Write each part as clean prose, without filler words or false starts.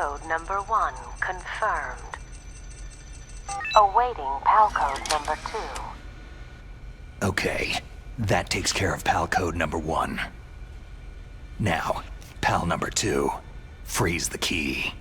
code number 1 confirmed. Awaiting PAL code number 2. Okay, that takes care of PAL code number 1. Now, PAL number 2. Freeze the key.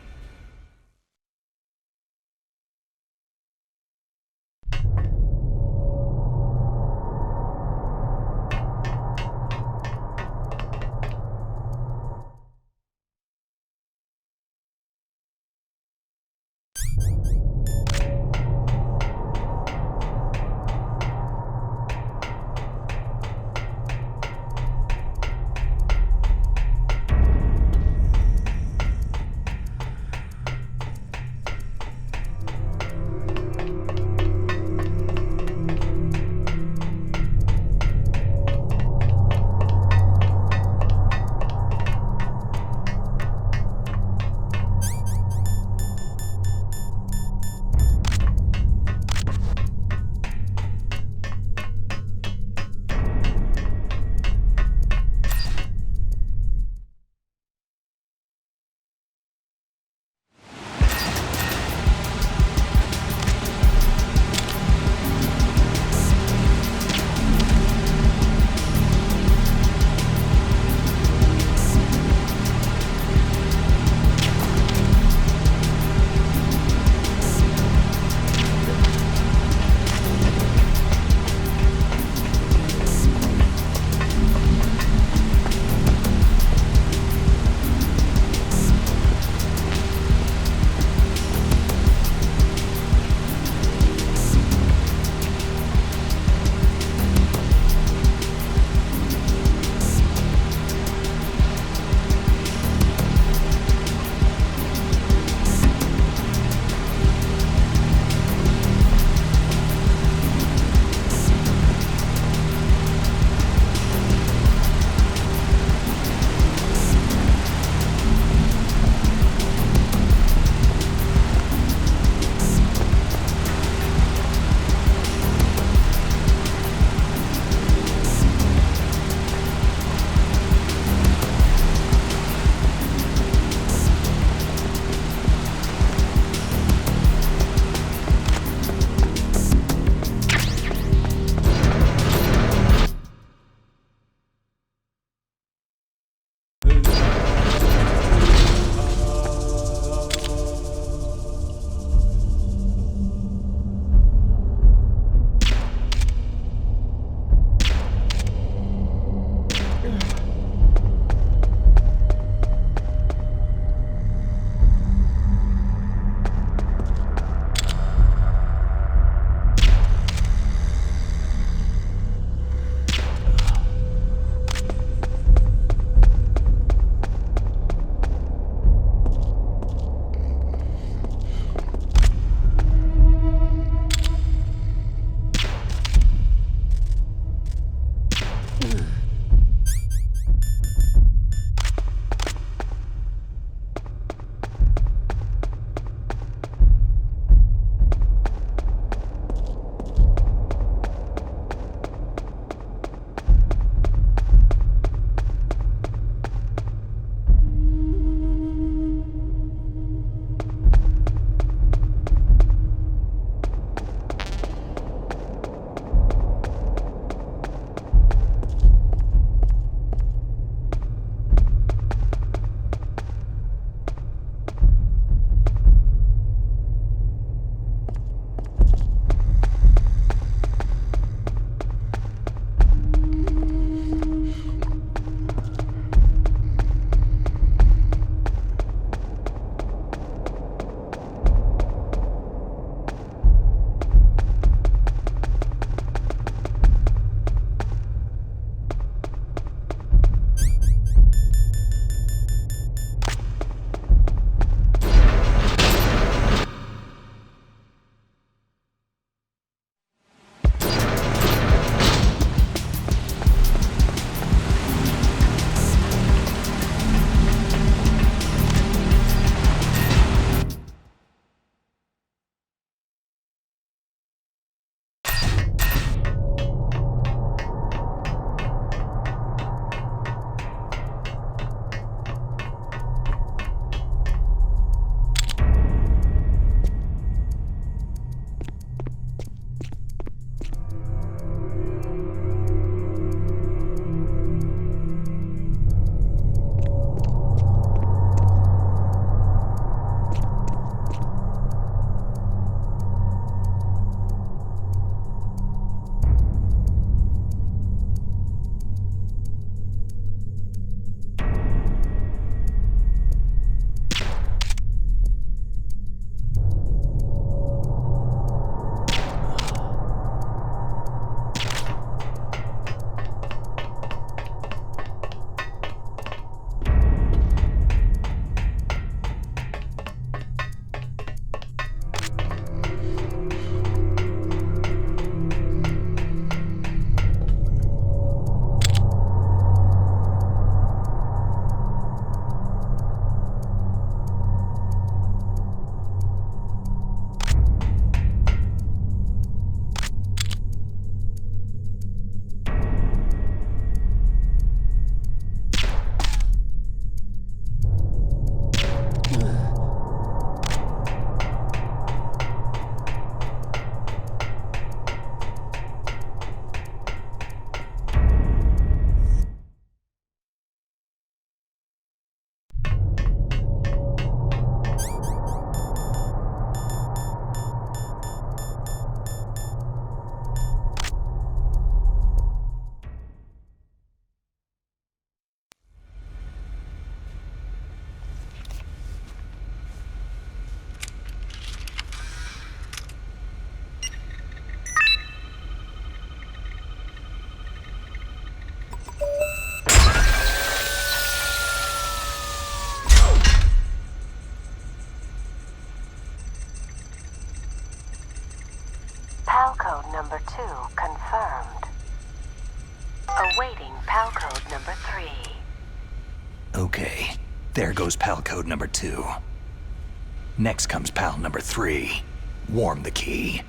PAL code number 3. Okay, there goes PAL code number 2. Next comes PAL number 3. Warm the key.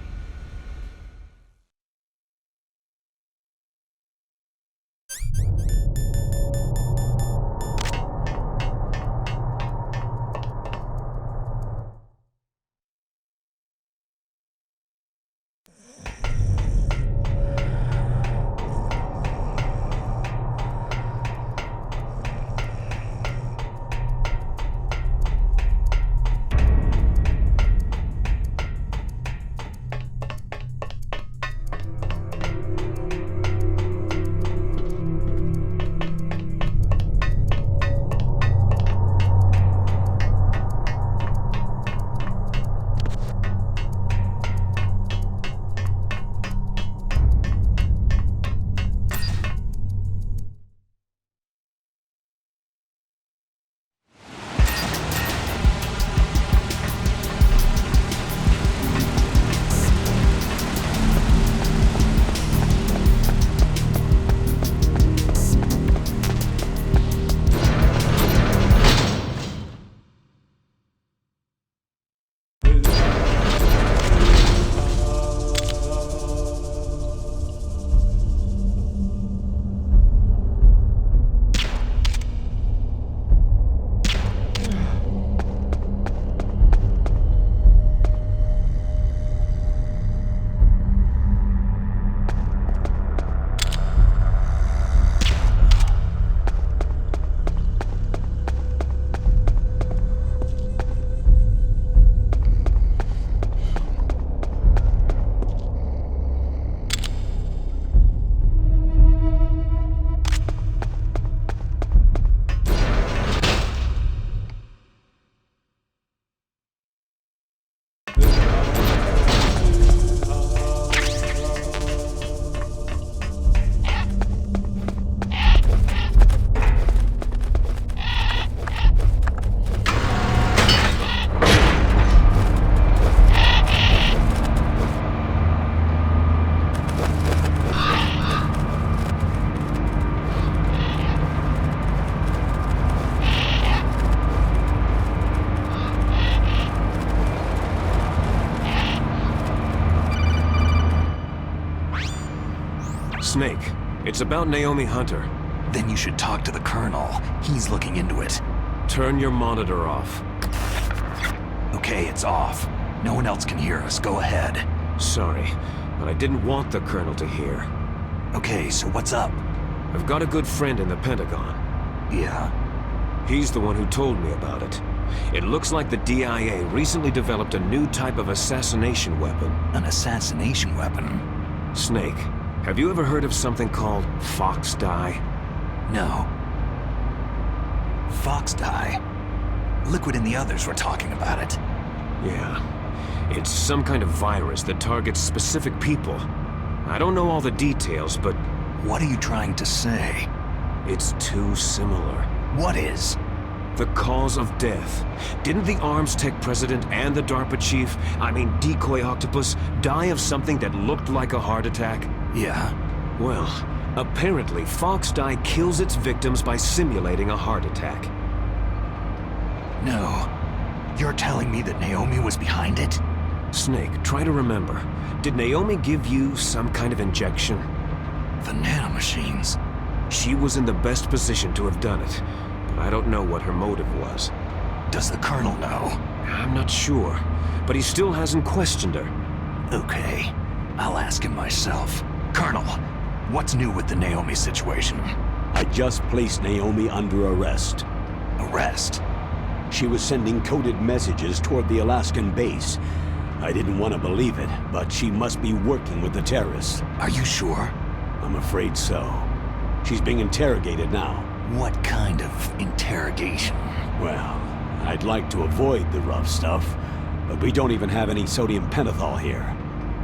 Snake, it's about Naomi Hunter. Then you should talk to the Colonel. He's looking into it. Turn your monitor off. Okay, it's off. No one else can hear us. Go ahead. Sorry, but I didn't want the Colonel to hear. Okay, so what's up? I've got a good friend in the Pentagon. Yeah? He's the one who told me about it. It looks like the DIA recently developed a new type of assassination weapon. An assassination weapon? Snake, have you ever heard of something called fox dye? No. Fox dye? Liquid and the others were talking about it. Yeah. It's some kind of virus that targets specific people. I don't know all the details, but... What are you trying to say? It's too similar. What is? The cause of death. Didn't the Arms Tech president and the DARPA chief, Decoy Octopus, die of something that looked like a heart attack? Yeah. Well, apparently fox dye kills its victims by simulating a heart attack. No. You're telling me that Naomi was behind it? Snake, try to remember. Did Naomi give you some kind of injection? The nanomachines. She was in the best position to have done it, but I don't know what her motive was. Does the Colonel know? I'm not sure, but he still hasn't questioned her. Okay. I'll ask him myself. Colonel, what's new with the Naomi situation? I just placed Naomi under arrest. Arrest? She was sending coded messages toward the Alaskan base. I didn't want to believe it, but she must be working with the terrorists. Are you sure? I'm afraid so. She's being interrogated now. What kind of interrogation? Well, I'd like to avoid the rough stuff, but we don't even have any sodium pentothal here.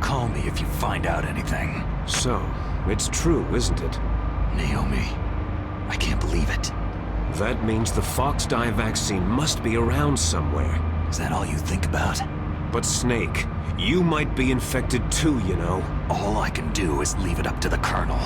Call me if you find out anything. So, it's true, isn't it? Naomi, I can't believe it. That means the fox dye vaccine must be around somewhere. Is that all you think about? But Snake, you might be infected too, you know. All I can do is leave it up to the Colonel.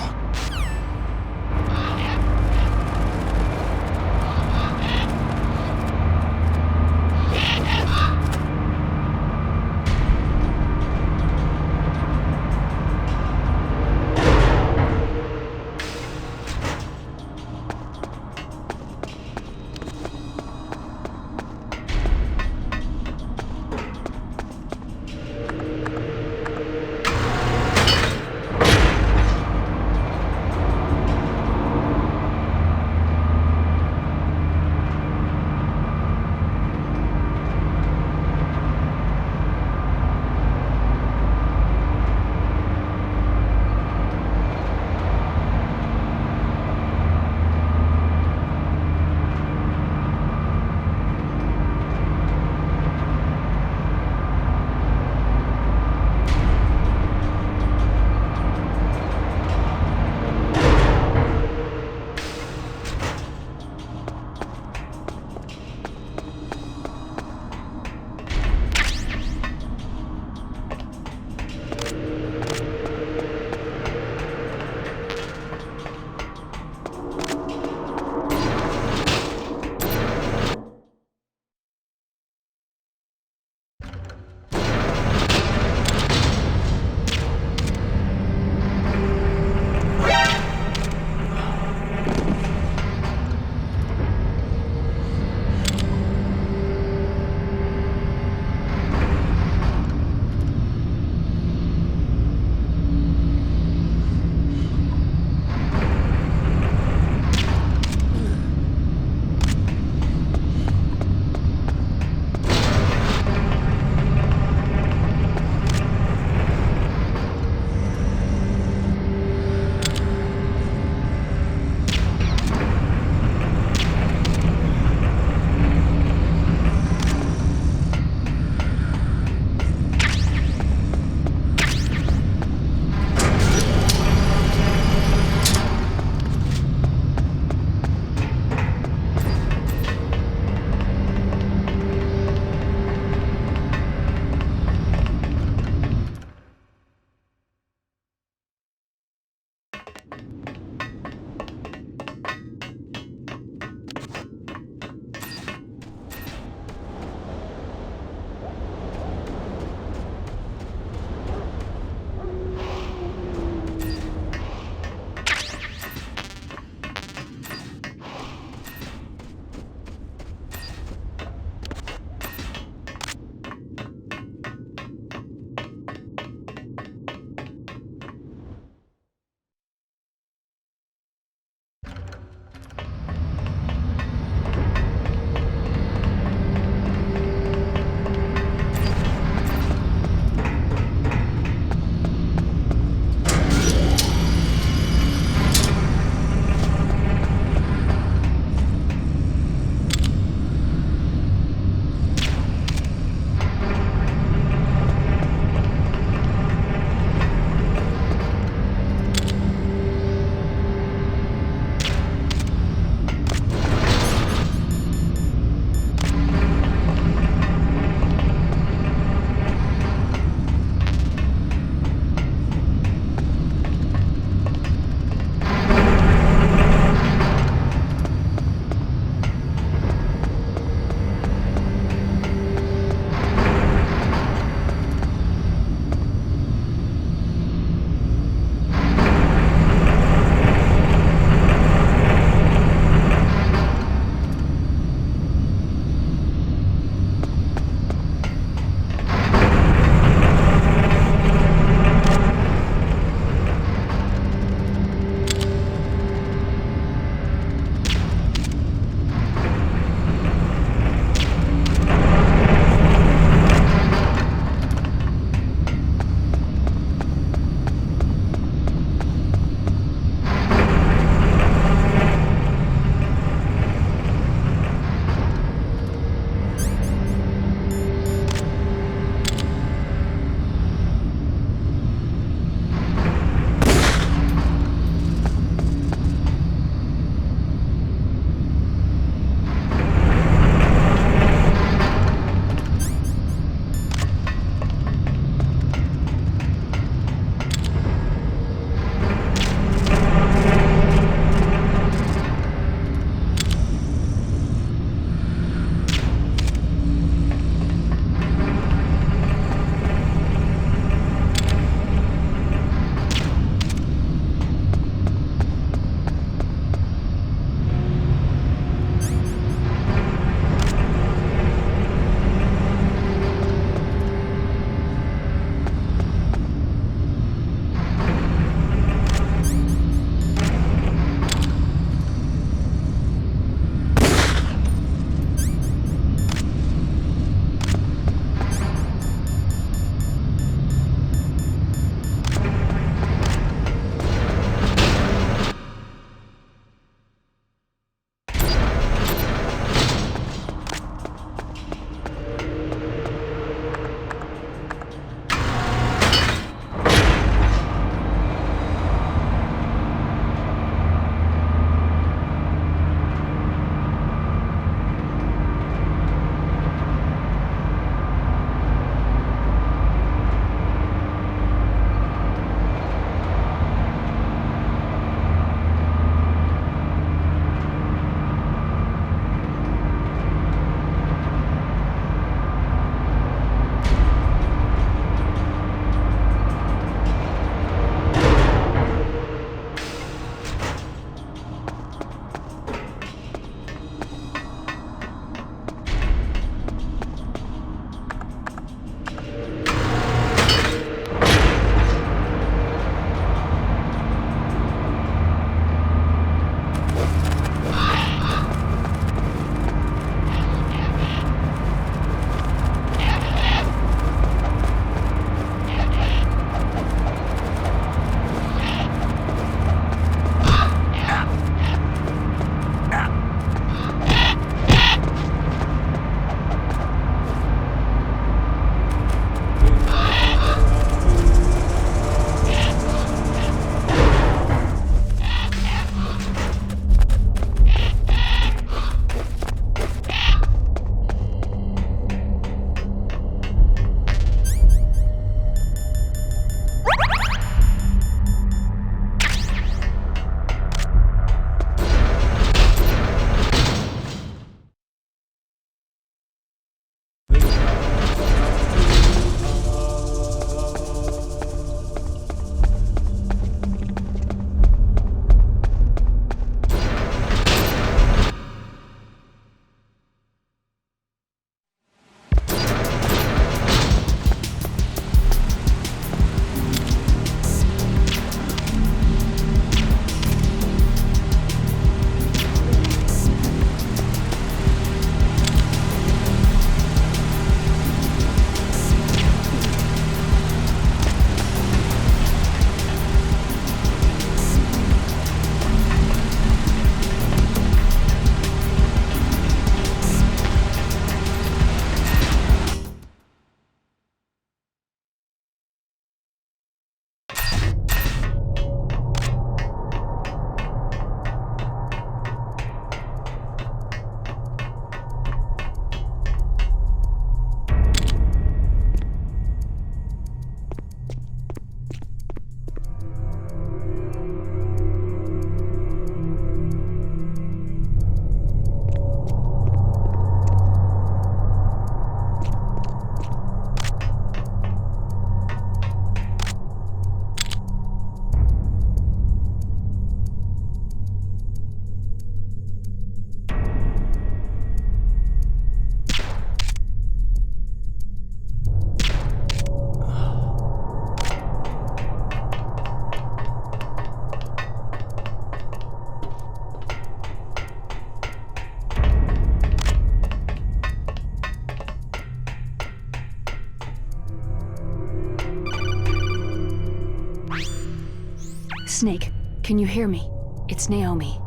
Snake, can you hear me? It's Naomi.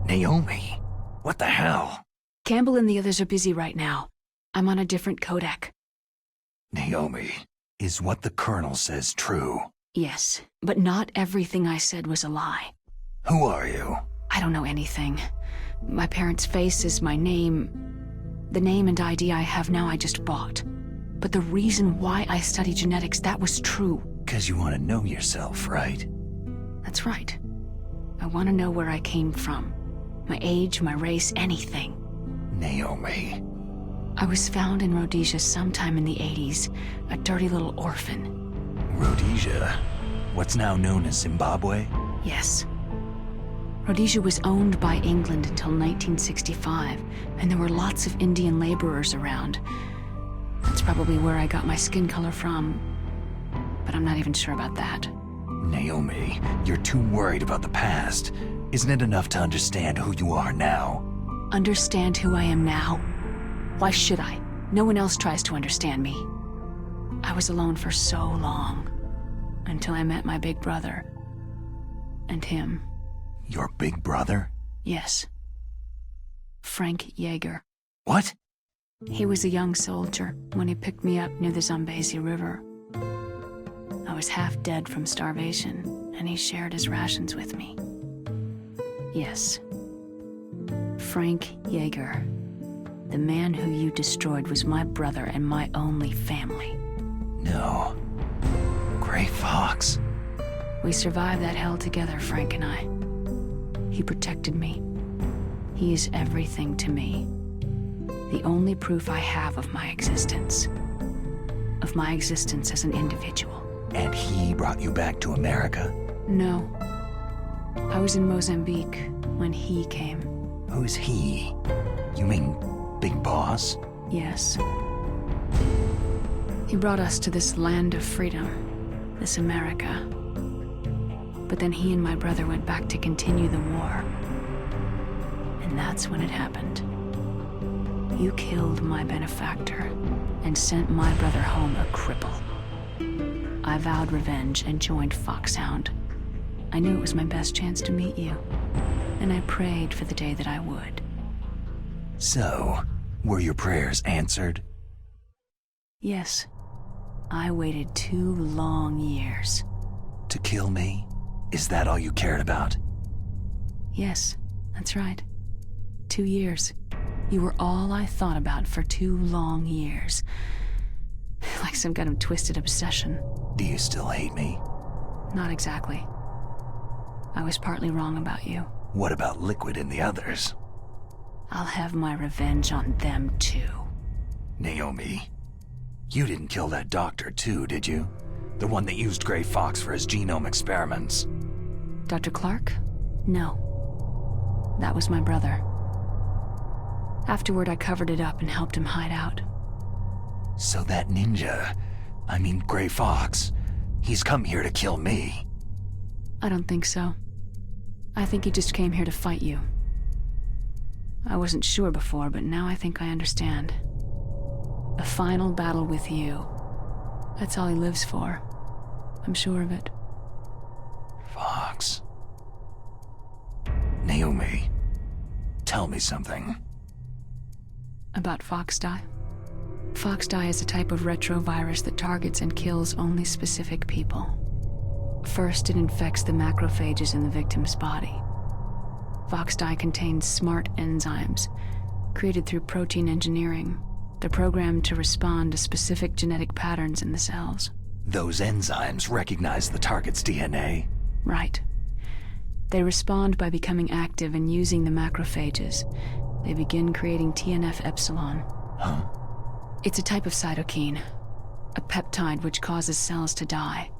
Naomi? What the hell? Campbell and the others are busy right now. I'm on a different codec. Naomi, is what the Colonel says true? Yes, but not everything I said was a lie. Who are you? I don't know anything. My parents' face is my name. The name and ID I have now I just bought. But the reason why I study genetics, that was true. 'Cause you want to know yourself, right? That's right. I want to know where I came from. My age, my race, anything. Naomi. I was found in Rhodesia sometime in the 80s, a dirty little orphan. Rhodesia? What's now known as Zimbabwe? Yes. Rhodesia was owned by England until 1965, and there were lots of Indian laborers around. That's probably where I got my skin color from, but I'm not even sure about that. Naomi, you're too worried about the past. Isn't it enough to understand who you are now? Understand who I am now? Why should I? No one else tries to understand me. I was alone for so long, until I met my big brother. And him. Your big brother? Yes. Frank Yeager. What? He was a young soldier when he picked me up near the Zambezi River. I was half dead from starvation, and he shared his rations with me. Yes. Frank Yeager. The man who you destroyed was my brother and my only family. No. Gray Fox. We survived that hell together, Frank and I. He protected me. He is everything to me. The only proof I have of my existence. Of my existence as an individual. And he brought you back to America? No. I was in Mozambique when he came. Who's he? You mean Big Boss? Yes. He brought us to this land of freedom, this America. But then he and my brother went back to continue the war. And that's when it happened. You killed my benefactor and sent my brother home a cripple. I vowed revenge and joined Foxhound. I knew it was my best chance to meet you, and I prayed for the day that I would. So, were your prayers answered? Yes. I waited 2 long years. To kill me? Is that all you cared about? Yes, that's right. 2 years. You were all I thought about for 2 long years. Like some kind of twisted obsession. Do you still hate me? Not exactly. I was partly wrong about you. What about Liquid and the others? I'll have my revenge on them too. Naomi, you didn't kill that doctor too, did you? The one that used Gray Fox for his genome experiments. Dr. Clark? No. That was my brother. Afterward, I covered it up and helped him hide out. So that ninja, I mean Gray Fox, he's come here to kill me. I don't think so. I think he just came here to fight you. I wasn't sure before, but now I think I understand. A final battle with you. That's all he lives for. I'm sure of it. Fox. Naomi, tell me something. About Foxdie? Foxdie is a type of retrovirus that targets and kills only specific people. First, it infects the macrophages in the victim's body. Foxdie contains smart enzymes, created through protein engineering. They're programmed to respond to specific genetic patterns in the cells. Those enzymes recognize the target's DNA? Right. They respond by becoming active and using the macrophages. They begin creating TNF-epsilon. Huh? It's a type of cytokine, a peptide which causes cells to die.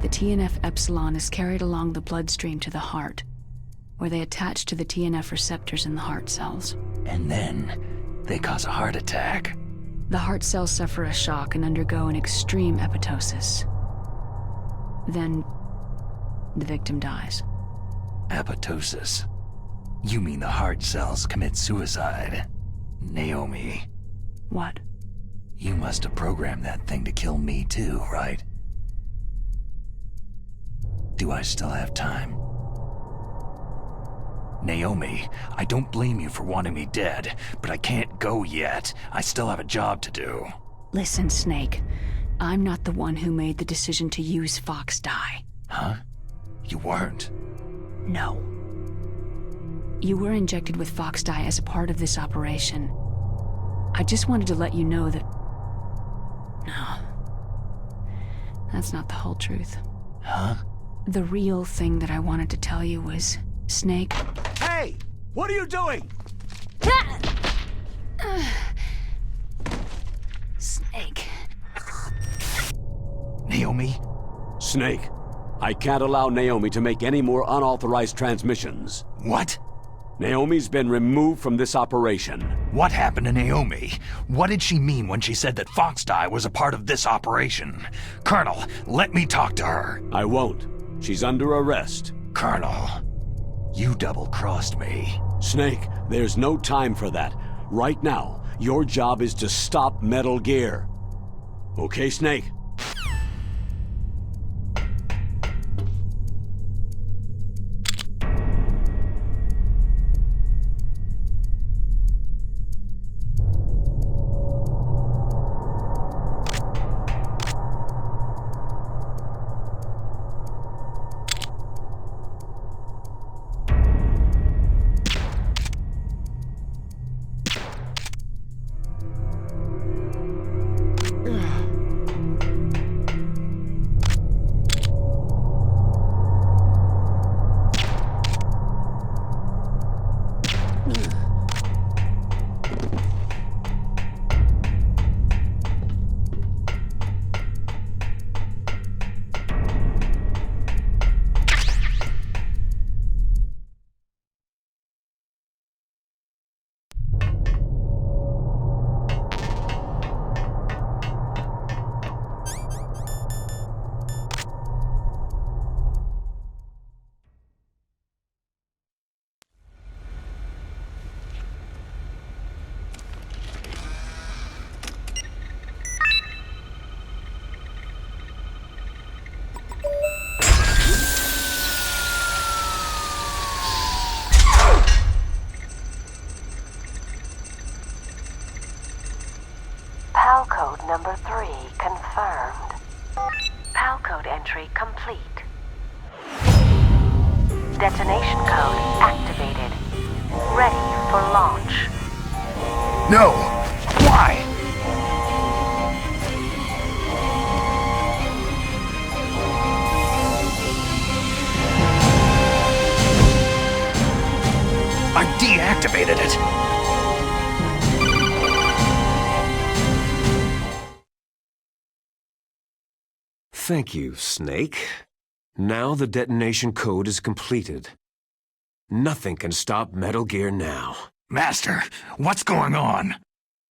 The TNF-epsilon is carried along the bloodstream to the heart, where they attach to the TNF receptors in the heart cells. And then they cause a heart attack. The heart cells suffer a shock and undergo an extreme apoptosis. Then the victim dies. Apoptosis? You mean the heart cells commit suicide? Naomi. What? You must have programmed that thing to kill me too, right? Do I still have time? Naomi, I don't blame you for wanting me dead, but I can't go yet. I still have a job to do. Listen, Snake. I'm not the one who made the decision to use Fox dye. Huh? You weren't? No. You were injected with Fox dye as a part of this operation. I just wanted to let you know that... No. That's not the whole truth. Huh? The real thing that I wanted to tell you was, Snake... Hey! What are you doing? Snake. Naomi? Snake, I can't allow Naomi to make any more unauthorized transmissions. What? Naomi's been removed from this operation. What happened to Naomi? What did she mean when she said that Fox dye was a part of this operation? Colonel, let me talk to her. I won't. She's under arrest. Colonel, you double-crossed me. Snake, there's no time for that. Right now, your job is to stop Metal Gear. Okay, Snake? PAL code number 3 confirmed. PAL code entry complete. Detonation code activated. Ready for launch. No! Why? I deactivated it! Thank you, Snake. Now the detonation code is completed. Nothing can stop Metal Gear now. Master, what's going on?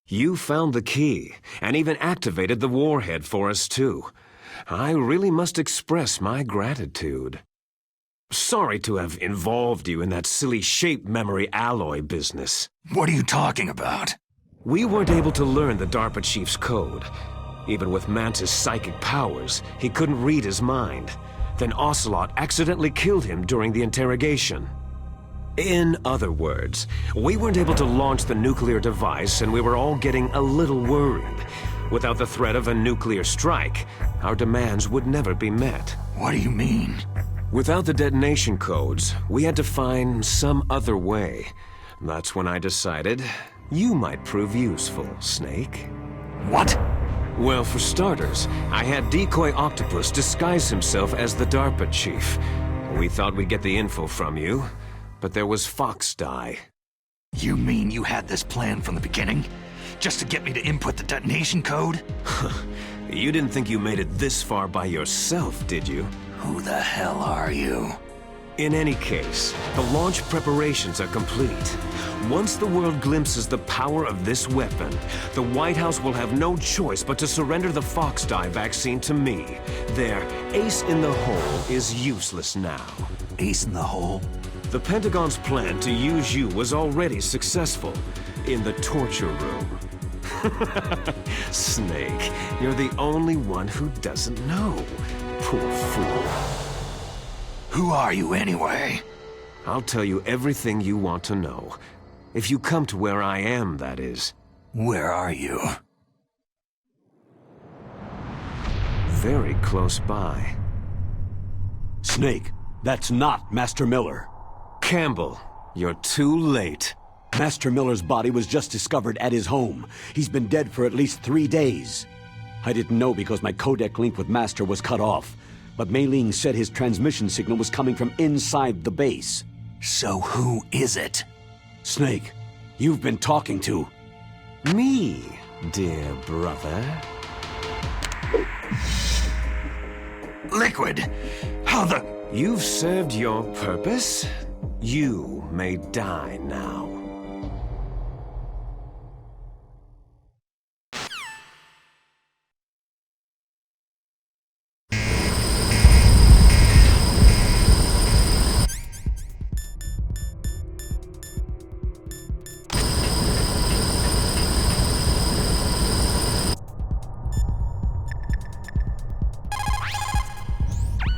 You found the key, and even activated the warhead for us, too. I really must express my gratitude. Sorry to have involved you in that silly shape memory alloy business. What are you talking about? We weren't able to learn the DARPA chief's code. Even with Mantis' psychic powers, he couldn't read his mind. Then Ocelot accidentally killed him during the interrogation. In other words, we weren't able to launch the nuclear device, and we were all getting a little worried. Without the threat of a nuclear strike, our demands would never be met. What do you mean? Without the detonation codes, we had to find some other way. That's when I decided you might prove useful, Snake. What? Well, for starters, I had Decoy Octopus disguise himself as the DARPA chief. We thought we'd get the info from you, but there was Fox dye. You mean you had this plan from the beginning? Just to get me to input the detonation code? You didn't think you made it this far by yourself, did you? Who the hell are you? In any case, the launch preparations are complete. Once the world glimpses the power of this weapon, the White House will have no choice but to surrender the Fox dye vaccine to me. Their ace in the hole is useless now. Ace in the hole? The Pentagon's plan to use you was already successful in the torture room. Snake, you're the only one who doesn't know. Poor fool. Who are you anyway? I'll tell you everything you want to know. If you come to where I am, that is. Where are you? Very close by. Snake, that's not Master Miller. Campbell, you're too late. Master Miller's body was just discovered at his home. He's been dead for at least 3 days. I didn't know because my codec link with Master was cut off, but Mei Ling said his transmission signal was coming from inside the base. So who is it? Snake, you've been talking to... Me, dear brother. Liquid! How the... You've served your purpose. You may die now.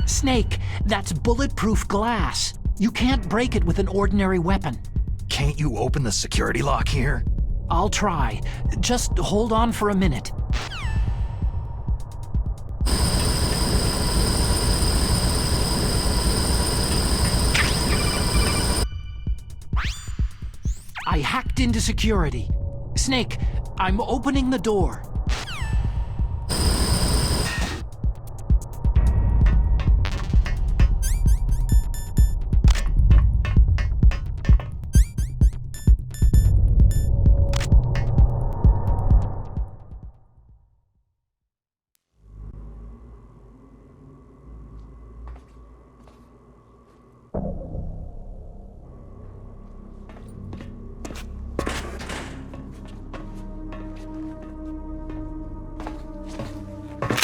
Snake, that's bulletproof glass. You can't break it with an ordinary weapon. Can't you open the security lock here? I'll try. Just hold on for a minute. I hacked into security. Snake, I'm opening the door.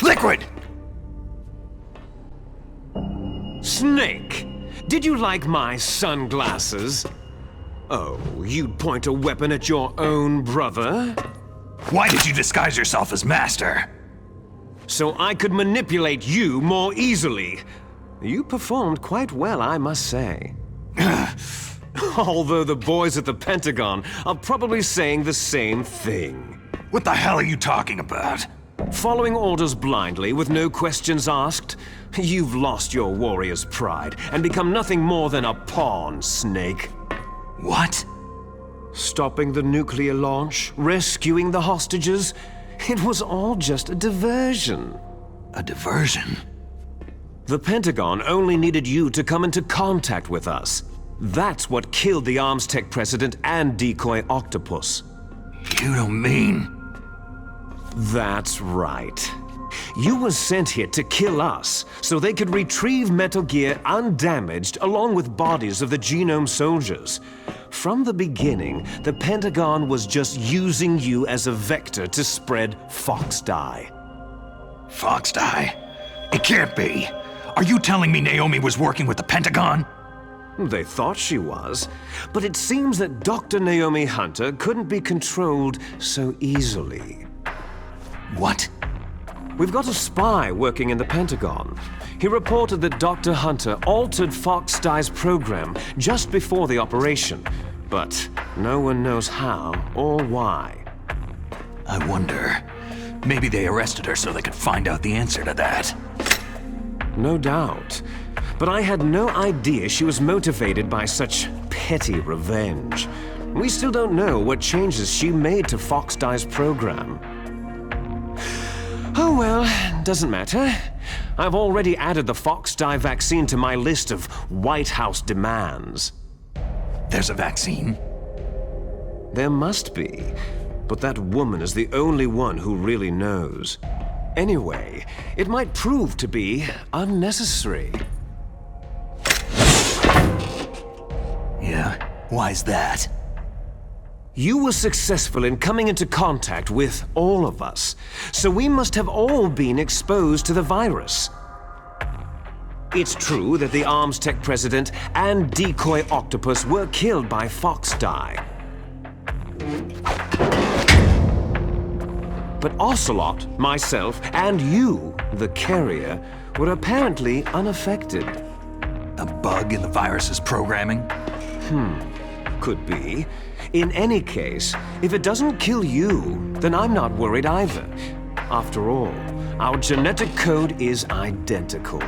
Liquid! Snake, did you like my sunglasses? Oh, you'd point a weapon at your own brother? Why did you disguise yourself as Master? So I could manipulate you more easily. You performed quite well, I must say. Although the boys at the Pentagon are probably saying the same thing. What the hell are you talking about? Following orders blindly with no questions asked, you've lost your warrior's pride and become nothing more than a pawn, Snake. What? Stopping the nuclear launch, rescuing the hostages, it was all just a diversion. A diversion? The Pentagon only needed you to come into contact with us. That's what killed the Arms Tech president and decoy octopus. You don't mean... That's right. You were sent here to kill us, so they could retrieve Metal Gear undamaged along with bodies of the Genome soldiers. From the beginning, the Pentagon was just using you as a vector to spread Fox Dye. Fox Dye? It can't be. Are you telling me Naomi was working with the Pentagon? They thought she was, but it seems that Dr. Naomi Hunter couldn't be controlled so easily. What? We've got a spy working in the Pentagon. He reported that Dr. Hunter altered Fox Dye's program just before the operation, but no one knows how or why. I wonder. Maybe they arrested her so they could find out the answer to that. No doubt. But I had no idea she was motivated by such petty revenge. We still don't know what changes she made to Fox Dye's program. Oh well, doesn't matter. I've already added the Fox Dye vaccine to my list of White House demands. There's a vaccine? There must be, but that woman is the only one who really knows. Anyway, it might prove to be unnecessary. Yeah? Why's that? You were successful in coming into contact with all of us, so we must have all been exposed to the virus. It's true that the Arms Tech president and decoy octopus were killed by Fox Dye. But Ocelot, myself, and you, the carrier, were apparently unaffected. A bug in the virus's programming? Could be. In any case, if it doesn't kill you, then I'm not worried either. After all, our genetic code is identical.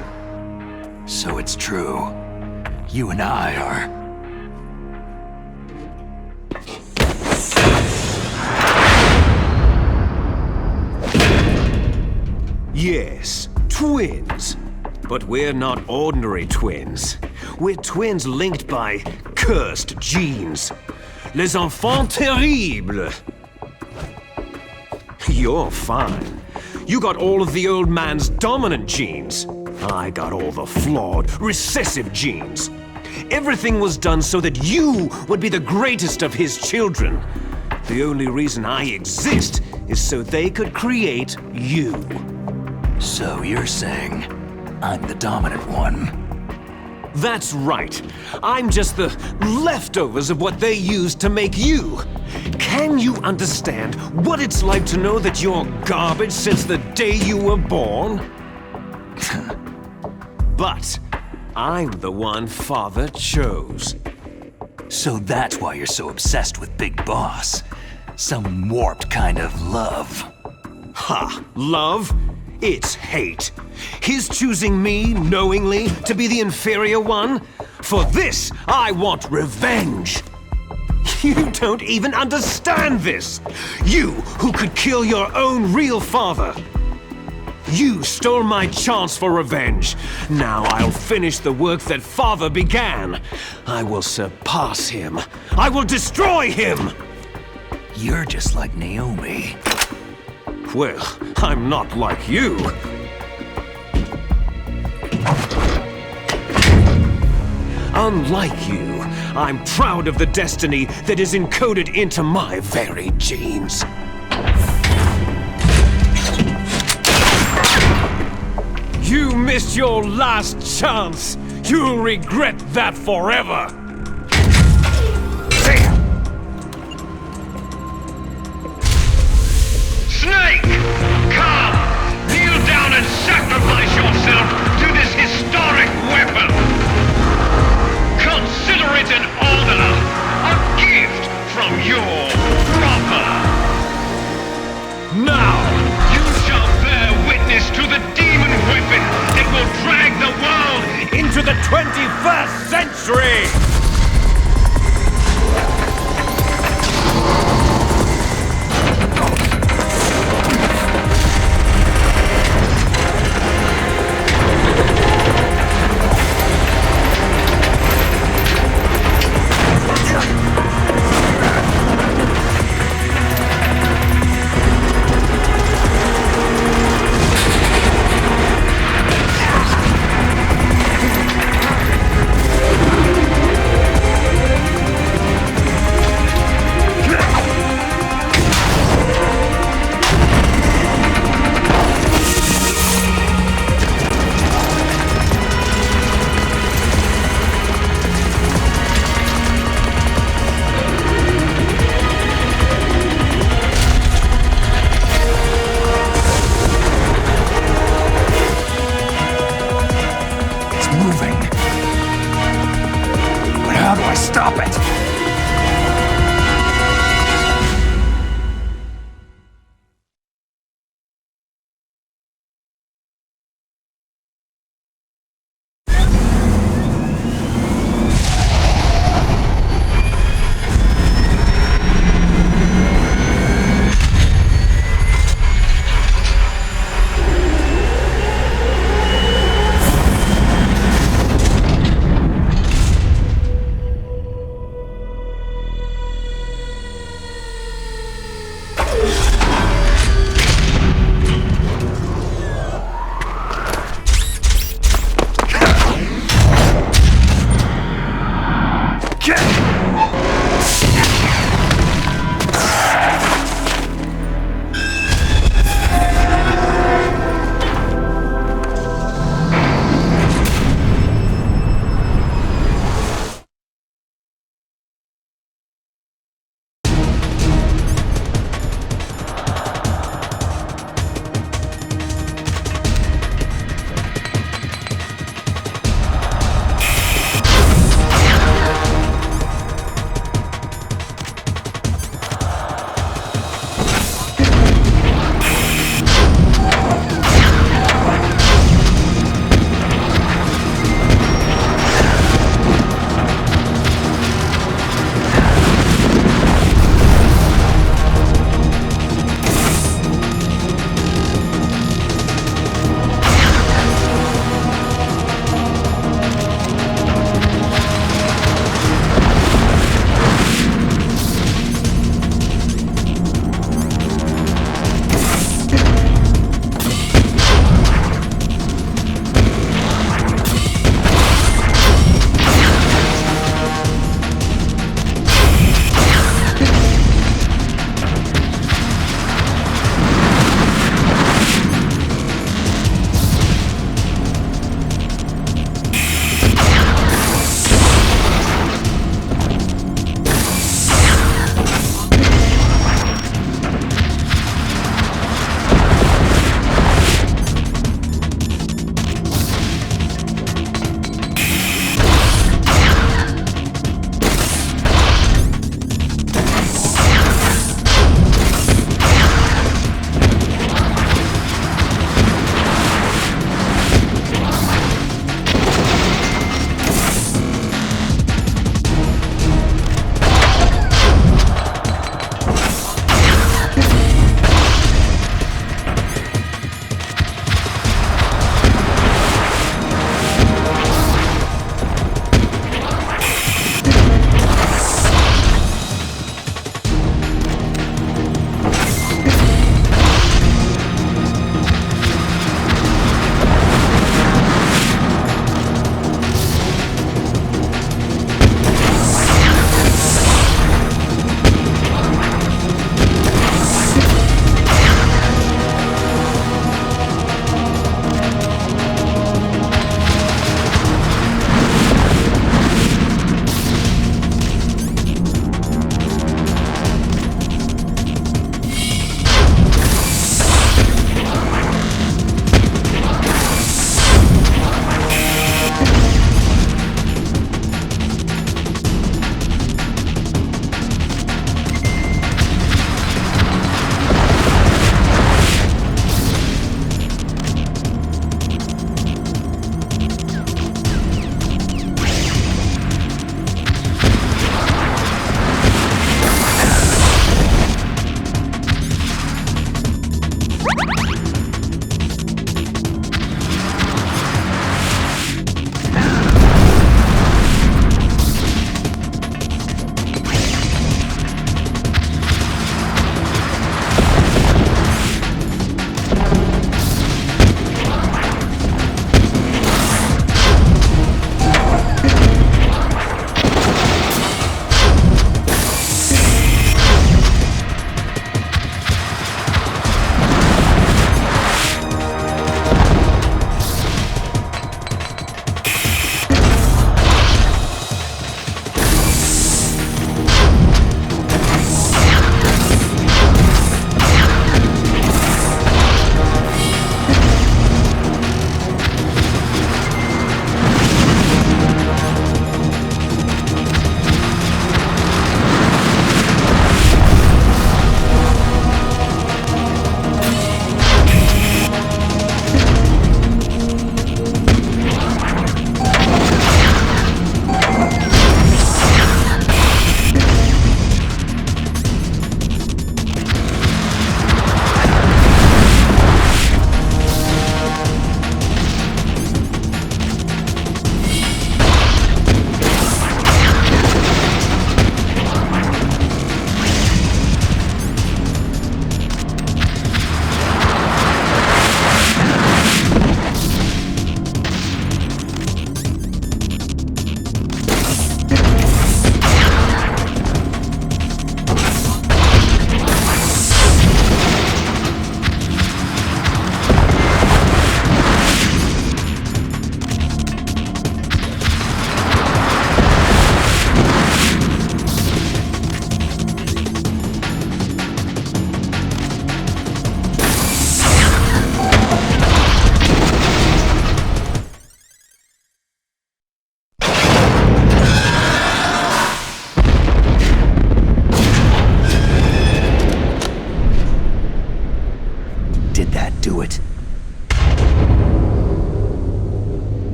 So it's true. You and I are... Yes, twins. But we're not ordinary twins. We're twins linked by cursed genes. Les enfants terribles. You're fine. You got all of the old man's dominant genes. I got all the flawed, recessive genes. Everything was done so that you would be the greatest of his children. The only reason I exist is so they could create you. So you're saying I'm the dominant one? That's right. I'm just the leftovers of what they used to make you. Can you understand what it's like to know that you're garbage since the day you were born? But I'm the one Father chose. So that's why you're so obsessed with Big Boss. Some warped kind of love. Ha! Love? It's hate. His choosing me knowingly to be the inferior one? For this, I want revenge. You don't even understand this. You who could kill your own real father. You stole my chance for revenge. Now I'll finish the work that Father began. I will surpass him. I will destroy him. You're just like Naomi. Well, I'm not like you. Unlike you, I'm proud of the destiny that is encoded into my very genes. You missed your last chance. You'll regret that forever. Snake! Come! Kneel down and sacrifice yourself to this historic weapon! Consider it an honor, a gift from your brother! Now! You shall bear witness to the demon weapon that will drag the world Into the 21st century!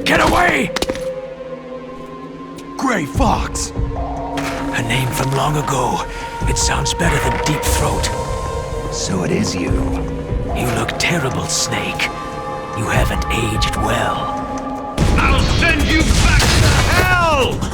Get away! Gray Fox! A name from long ago. It sounds better than Deep Throat. So it is you. You look terrible, Snake. You haven't aged well. I'll send you back to hell!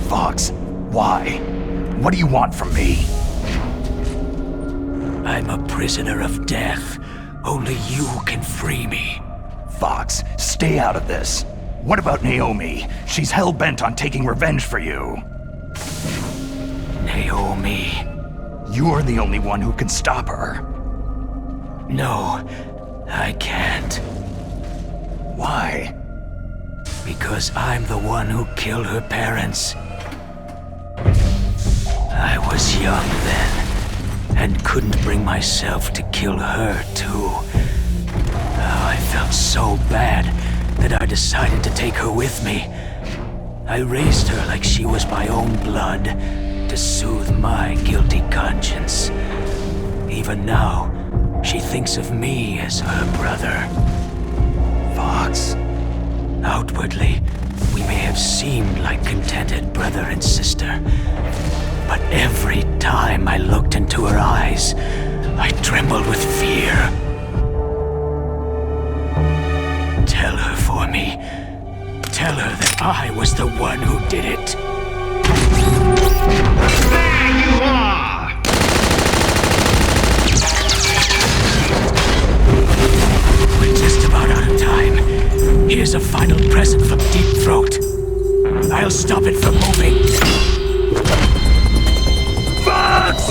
Fox, why? What do you want from me? I'm a prisoner of death. Only you can free me. Fox, stay out of this. What about Naomi? She's hell-bent on taking revenge for you. Naomi. You're the only one who can stop her. No, I can't. Why? Because I'm the one who killed her parents. I was young then, and couldn't bring myself to kill her too. I felt so bad that I decided to take her with me. I raised her like she was my own blood, to soothe my guilty conscience. Even now, she thinks of me as her brother. Fox. Outwardly, we may have seemed like contented brother and sister. But every time I looked into her eyes, I trembled with fear. Tell her for me. Tell her that I was the one who did it. There you are! We're just about out of time. Here's a final present from Deep Throat. I'll stop it from moving. Fox!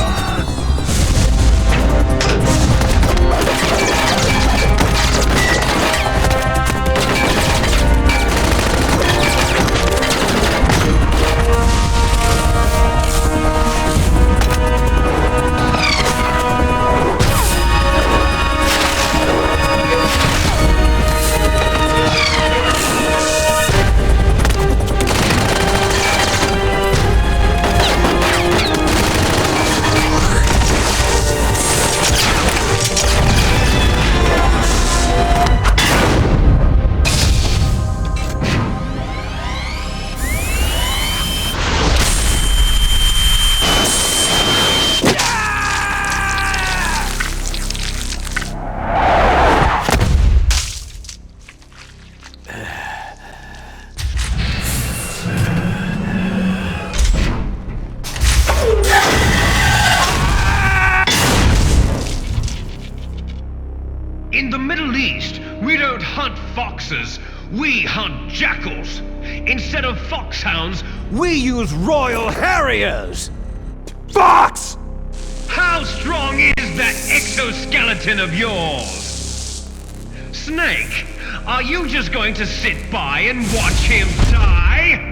In the Middle East, we don't hunt foxes, we hunt jackals. Instead of foxhounds, We use Royal Harriers! Fox! how strong is that exoskeleton of yours? Snake, are you just going to sit by and watch him die?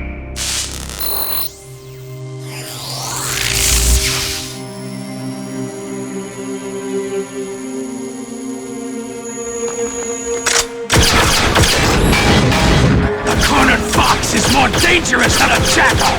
A cornered fox is more dangerous than a jackal!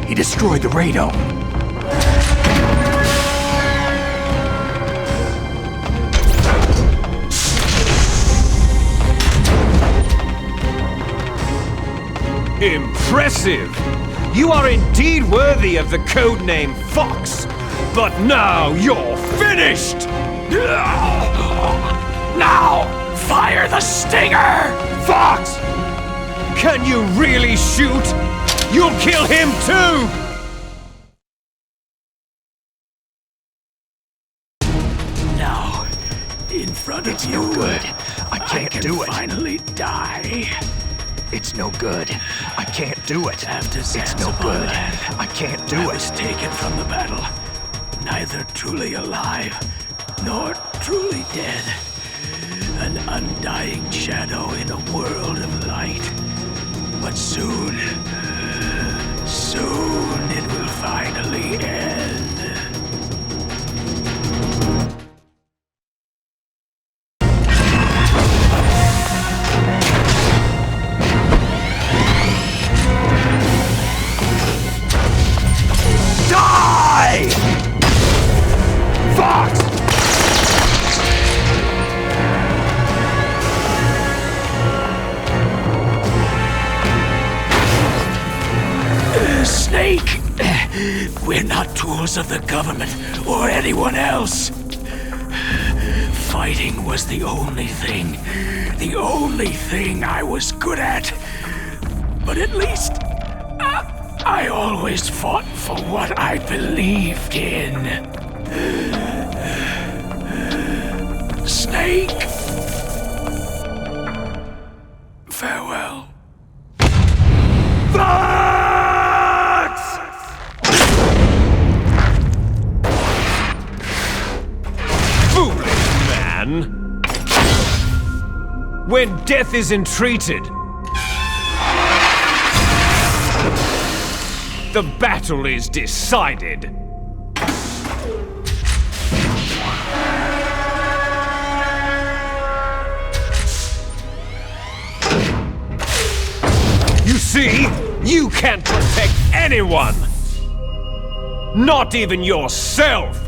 He destroyed the radome. Impressive! You are indeed worthy of the codename Fox, but now you're finished! Now, fire the stinger! Fox! Can you really shoot? You'll kill him too! of It's you, no good. I can't can do it. finally die. It's no good. I can't do it. After It's no Zanzibar good. land, I can't I do was it. taken from the battle, neither truly alive nor truly dead. An undying shadow in a world of light. But soon it will finally end. Die! Fox! Snake! We're not tools of the government or anyone else. Fighting was the only thing I was good at. But at least I always fought for what I believed in. Snake! Farewell. Foolish man! When death is entreated, the battle is decided. You see, you can't protect anyone! Not even yourself!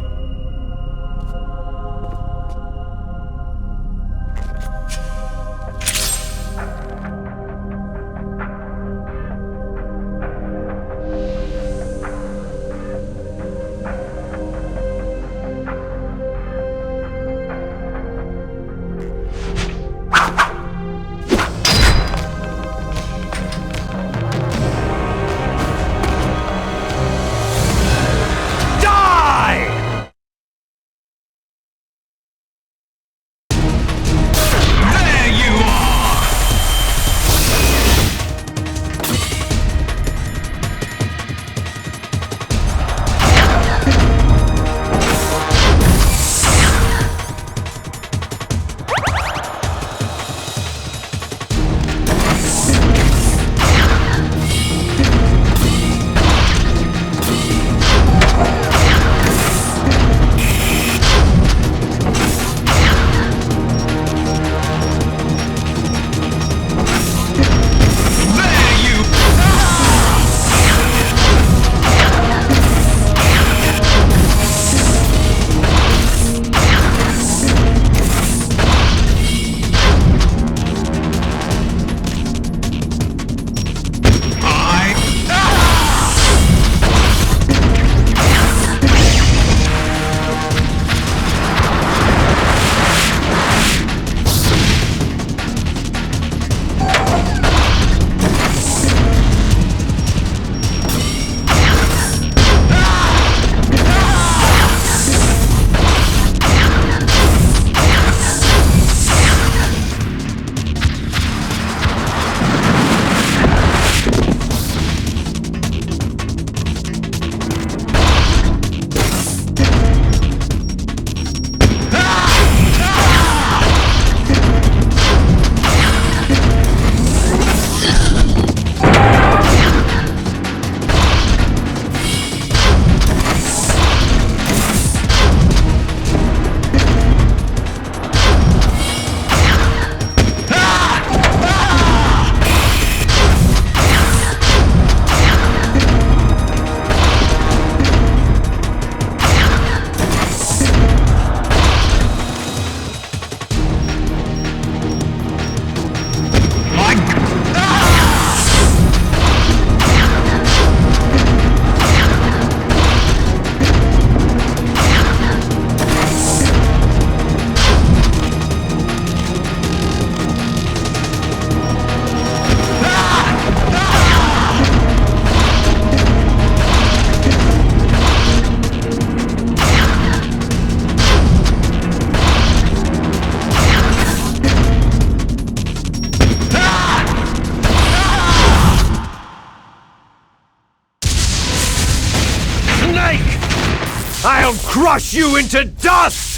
Die! I'll crush you into dust!